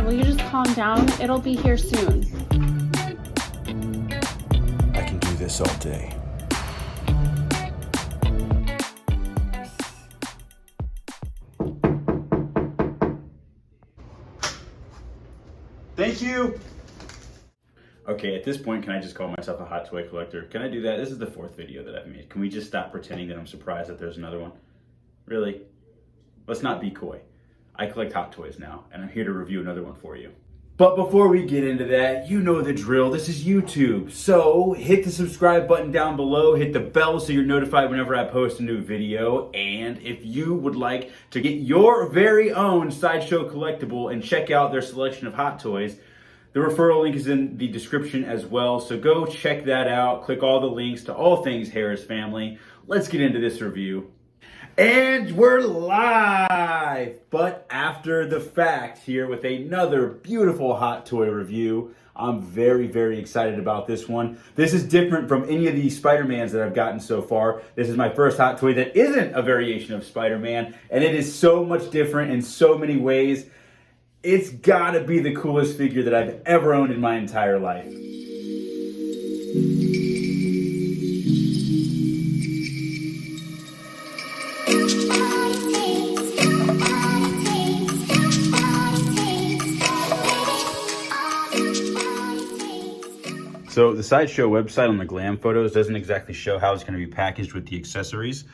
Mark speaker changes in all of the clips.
Speaker 1: Dad, will you just calm down? It'll be here soon.
Speaker 2: I can do this all day. Thank you. Okay, at this point, can I just call myself a hot toy collector? Can I do that? This is the 4th video that I've made. Can we just stop pretending that I'm surprised that there's another one? Really? Let's not be coy. I collect hot toys now, and I'm here to review another one for you. But before we get into that, you know the drill. This is YouTube. So hit the subscribe button down below, hit the bell so you're notified whenever I post a new video. And if you would like to get your very own Sideshow collectible and check out their selection of hot toys, the referral link is in the description as well. So go check that out. Click all the links to all things Harris Family. Let's get into this review. And we're live, but after the fact here with another beautiful hot toy review. I'm very, very excited about this one. This is different from any of these Spider-Mans that I've gotten so far. This is my first hot toy that isn't a variation of Spider-Man, and it is so much different in so many ways. It's gotta be the coolest figure that I've ever owned in my entire life. So the Sideshow website on the glam photos doesn't exactly show how it's going to be packaged with the accessories.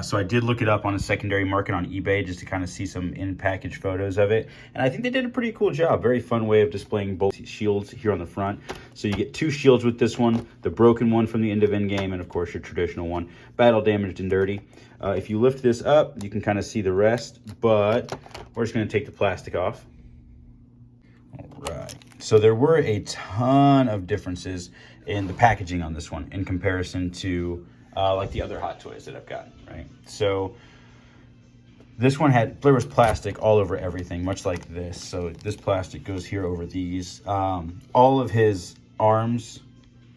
Speaker 2: So I did look it up on a secondary market on eBay just to kind of see some in-package photos of it. And I think they did a pretty cool job. Very fun way of displaying both shields here on the front. So you get 2 shields with this one, the broken one from the end of Endgame, and of course your traditional one, battle damaged and dirty. If you lift this up, you can kind of see the rest, but we're just going to take the plastic off. All right. So there were a ton of differences in the packaging on this one in comparison to like the other hot toys that I've gotten, right? So this one there was plastic all over everything, much like this. So this plastic goes here over these. All of his arms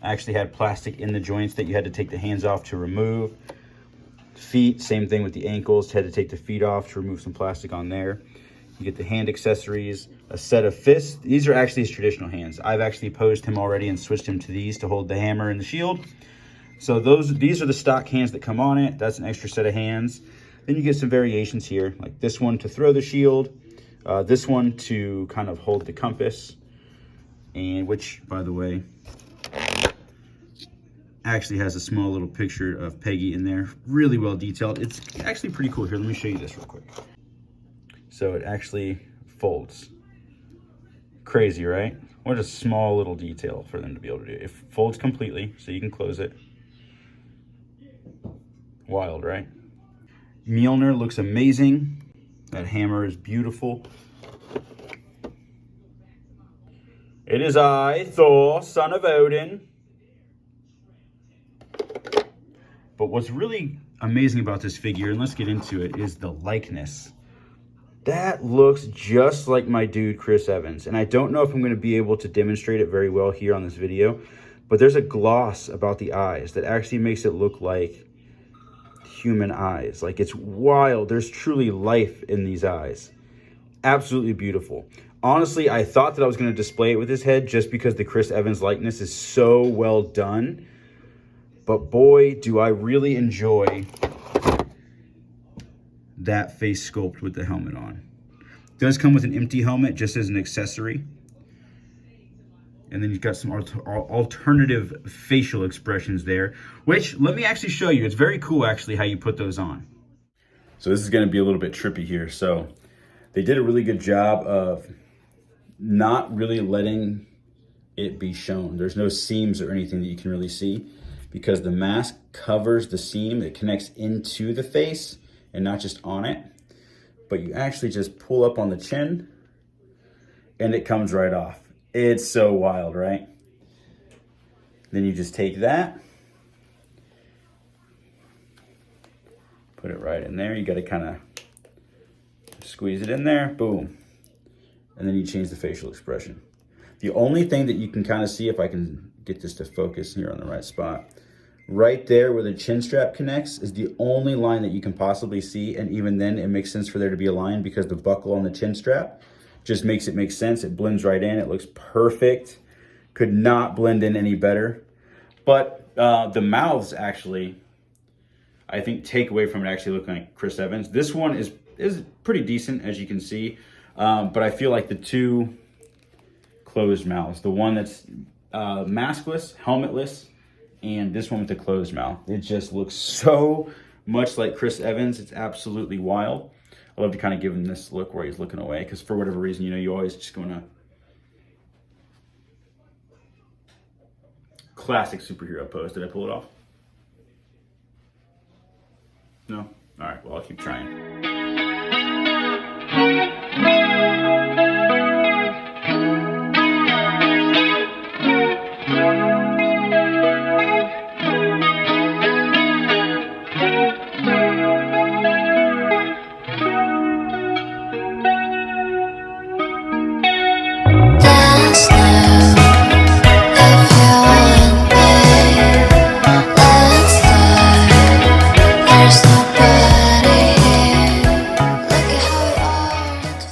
Speaker 2: actually had plastic in the joints that you had to take the hands off to remove. Feet, same thing with the ankles. Had to take the feet off to remove some plastic on there. You get the hand accessories, a set of fists. These are actually his traditional hands. I've actually posed him already and switched him to these to hold the hammer and the shield. So these are the stock hands that come on it. That's an extra set of hands. Then you get some variations here, like this one to throw the shield, this one to kind of hold the compass, and which, by the way, actually has a small little picture of Peggy in there. Really well detailed. It's actually pretty cool. Here, let me show you this real quick. So it actually folds. Crazy, right? What a small little detail for them to be able to do. It folds completely, so you can close it. Wild, right? Mjolnr looks amazing. That hammer is beautiful. It is I, Thor, son of Odin. But what's really amazing about this figure, and let's get into it, is the likeness. That looks just like my dude, Chris Evans. And I don't know if I'm going to be able to demonstrate it very well here on this video, but there's a gloss about the eyes that actually makes it look like human eyes. Like, it's wild. There's truly life in these eyes. Absolutely beautiful. Honestly, I thought that I was going to display it with his head just because the Chris Evans likeness is so well done. But boy, do I really enjoy that face sculpt with the helmet on. It does come with an empty helmet just as an accessory. And then you've got some alternative facial expressions there, which, let me actually show you. It's very cool, actually, how you put those on. So this is going to be a little bit trippy here. So they did a really good job of not really letting it be shown. There's no seams or anything that you can really see because the mask covers the seam. It connects into the face and not just on it. But you actually just pull up on the chin and it comes right off. It's so wild, right? Then you just take that, put it right in there. You got to kind of squeeze it in there, boom. And then you change the facial expression. The only thing that you can kind of see, if I can get this to focus here on the right spot, right there where the chin strap connects is the only line that you can possibly see. And even then it makes sense for there to be a line because the buckle on the chin strap just makes it make sense. It blends right in. It looks perfect. Could not blend in any better. But the mouths actually, I think, take away from it actually looking like Chris Evans. This one is pretty decent, as you can see. But I feel like the two closed mouths, the one that's maskless, helmetless, and this one with the closed mouth, it just looks so much like Chris Evans. It's absolutely wild. I love to kind of give him this look where he's looking away, because for whatever reason, you know, you always just going to... Classic superhero pose. Did I pull it off? No? All right, well, I'll keep trying.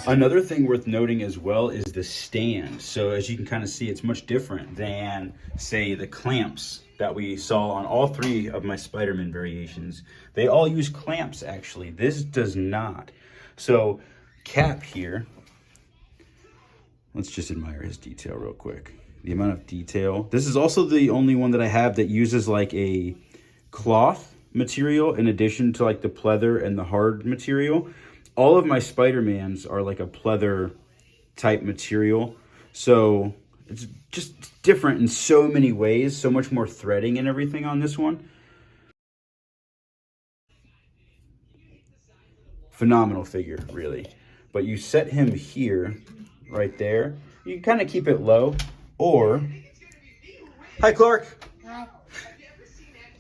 Speaker 2: Another thing worth noting as well is the stand. So as you can kind of see, it's much different than, say, the clamps that we saw on all three of my Spider-Man variations. They all use clamps, actually. This does not. So Cap here, let's just admire his detail real quick. The amount of detail. This is also the only one that I have that uses like a cloth material in addition to like the pleather and the hard material. All of my Spider-Mans are like a pleather type material. So it's just different in so many ways. So much more threading and everything on this one. Phenomenal figure, really. But you set him here, right there. You can kind of keep it low. Or, hi Clark.
Speaker 3: Hi.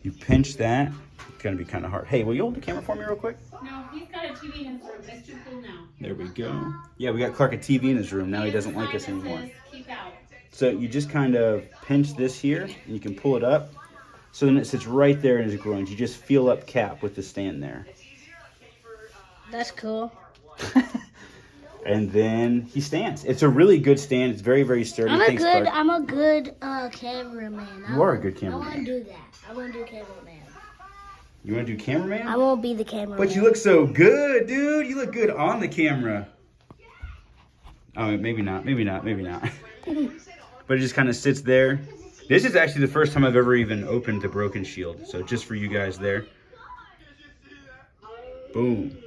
Speaker 2: You pinch that. It's gonna be kind of hard. Hey, will you hold the camera for me real quick?
Speaker 1: No, he's got a TV in his room. It's too cool now.
Speaker 2: There we go. Yeah, we got Clark a TV in his room. Now he doesn't like us anymore.
Speaker 1: Keep out.
Speaker 2: So you just kind of pinch this here, and you can pull it up. So then it sits right there in his groins. You just feel up Cap with the stand there.
Speaker 3: That's cool.
Speaker 2: And then he stands. It's a really good stand. It's very, very sturdy.
Speaker 3: I'm a good cameraman.
Speaker 2: You are a good
Speaker 3: I
Speaker 2: cameraman.
Speaker 3: want to do that. I want to do cameraman.
Speaker 2: You want to do cameraman?
Speaker 3: I won't be the cameraman.
Speaker 2: But you look so good, dude. You look good on the camera. Oh, maybe not. Maybe not. Maybe not. But it just kind of sits there. This is actually the first time I've ever even opened the Broken Shield. So just for you guys there. Boom.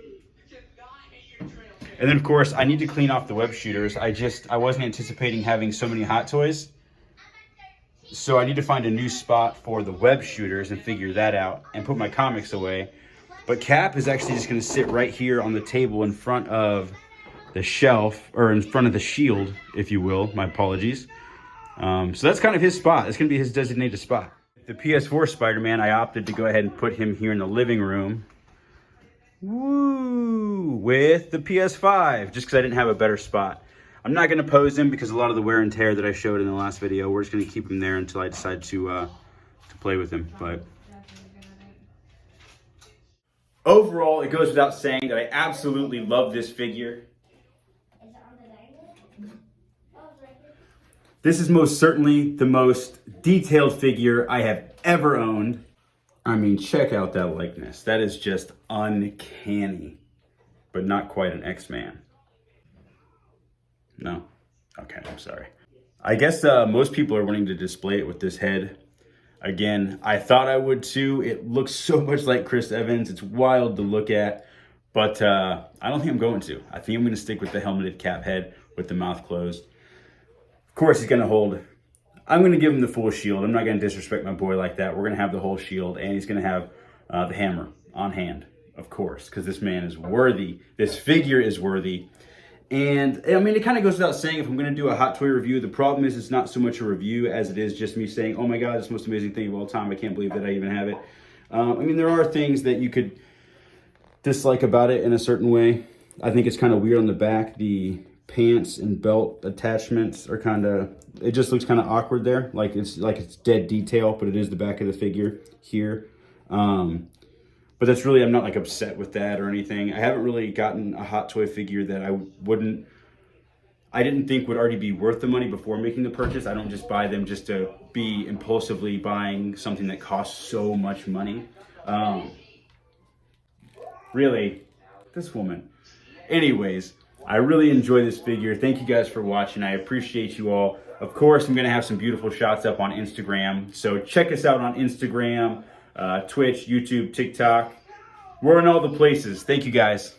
Speaker 2: And then, of course, I need to clean off the web shooters. I wasn't anticipating having so many Hot Toys. So I need to find a new spot for the web shooters and figure that out and put my comics away. But Cap is actually just going to sit right here on the table in front of the shelf, or in front of the shield, if you will. My apologies. So that's kind of his spot. It's going to be his designated spot. The PS4 Spider-Man, I opted to go ahead and put him here in the living room. Woo! With the PS5, just because I didn't have a better spot. I'm not going to pose him because a lot of the wear and tear that I showed in the last video, we're just going to keep him there until I decide to play with him. But overall, it goes without saying that I absolutely love this figure. This is most certainly the most detailed figure I have ever owned. I mean, check out that likeness. That is just uncanny, but not quite an X-Man. No? Okay, I'm sorry. I guess most people are wanting to display it with this head. Again, I thought I would too. It looks so much like Chris Evans. It's wild to look at, but I don't think I'm going to. I think I'm going to stick with the helmeted Cap head with the mouth closed. Of course, he's going to hold... I'm going to give him the full shield. I'm not going to disrespect my boy like that. We're going to have the whole shield, and he's going to have the hammer on hand, of course, because this man is worthy. This figure is worthy. And, I mean, it kind of goes without saying, if I'm going to do a Hot Toy review, the problem is it's not so much a review as it is just me saying, oh my God, it's the most amazing thing of all time. I can't believe that I even have it. I mean, there are things that you could dislike about it in a certain way. I think it's kind of weird on the back. The pants and belt attachments are kind of... It just looks kind of awkward there, like it's dead detail, but it is the back of the figure here. But that's really, I'm not like upset with that or anything. I haven't really gotten a Hot Toy figure that I wouldn't I didn't think would already be worth the money before making the purchase. I don't just buy them just to be impulsively buying something that costs so much money. Really, this woman. Anyways, I really enjoy this figure. Thank you guys for watching. I appreciate you all. Of course, I'm going to have some beautiful shots up on Instagram. So check us out on Instagram, Twitch, YouTube, TikTok. We're in all the places. Thank you guys.